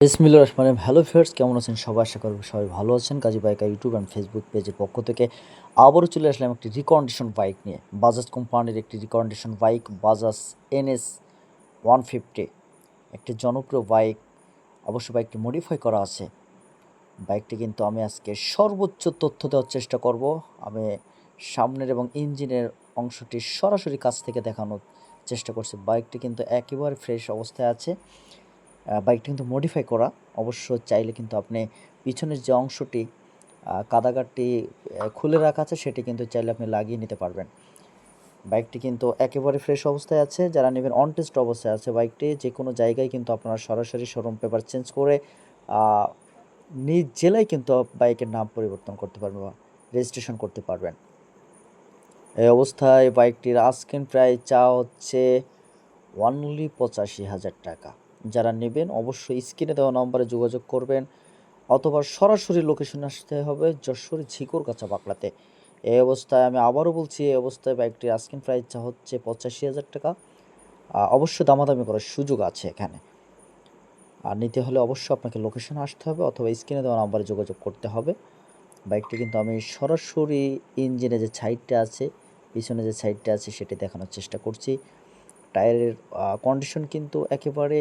বিসমিল্লাহির রহমানির রহিম। Hello viewers, কেমন আছেন সবাই? আশা করি সবাই ভালো আছেন। কাজী বাইকার ইউটিউব অ্যান্ড ফেসবুক পেজের পক্ষ থেকে আবারও চলে আসলাম একটি রিকন্ডিশন বাইক নিয়ে। বাজাজ কোম্পানির একটি রিকন্ডিশন বাইক বাজাজ এনএস 150, একটি জনপ্রিয় বাইক। অবশ্য বাইকটি মডিফাই করা আছে। বাইকটি কিন্তু আমি আজকে সর্বোচ্চ তথ্য দেওয়ার চেষ্টা করব। আমি সামনের এবং ইঞ্জিনের অংশটি সরাসরি কাছ থেকে দেখানোর চেষ্টা করছি। বাইকটি কিন্তু একেবারে ফ্রেশ অবস্থায় আছে। বাইকটা কিন্তু মডিফাই করা। অবশ্য চাইলে কিন্তু আপনি পিছনের যে অংশটি কাদাগারটি খুলে রাখা আছে, সেটি কিন্তু চাইলে আপনি লাগিয়ে নিতে পারবেন। বাইকটি কিন্তু একেবারে ফ্রেশ অবস্থায় আছে। যারা নেবেন অন টেস্ট অবস্থায় আছে বাইকটি। যেকোনো জায়গায় কিন্তু আপনারা সরাসরি শোরুম পেপার চেঞ্জ করে আ নিজ জেলায় কিন্তু বাইকের নাম পরিবর্তন করতে পারবেন বা রেজিস্ট্রেশন করতে পারবেন। এই অবস্থায় বাইকটির আস্কিং প্রাইস চাওয়া হচ্ছে অনলি ৮৫,০০০ টাকা। যারা নেবেন অবশ্যই স্ক্রিনে দেওয়া নম্বরে যোগাযোগ করবেন অথবা সরাসরি লোকেশনে আসতে হবে যশোর ঝিকরগাছা বাকলাতে। এই অবস্থায় আমি আবারও বলছি, এই অবস্থায় বাইকটির আস্কিং প্রাইস হচ্ছে ৮৫,০০০ টাকা। অবশ্য দামাদামি করার সুযোগ আছে এখানে। আর নিতে হলে অবশ্যই আপনাকে লোকেশনে আসতে হবে অথবা স্ক্রিনে দেওয়া নম্বরে যোগাযোগ করতে হবে। বাইকটি কিন্তু আমি সরাসরি ইঞ্জিনে যে সাইডটা আছে, পিছনে যে সাইডটা আছে সেটি দেখানোর চেষ্টা করছি। টায়ারের কন্ডিশন কিন্তু একেবারে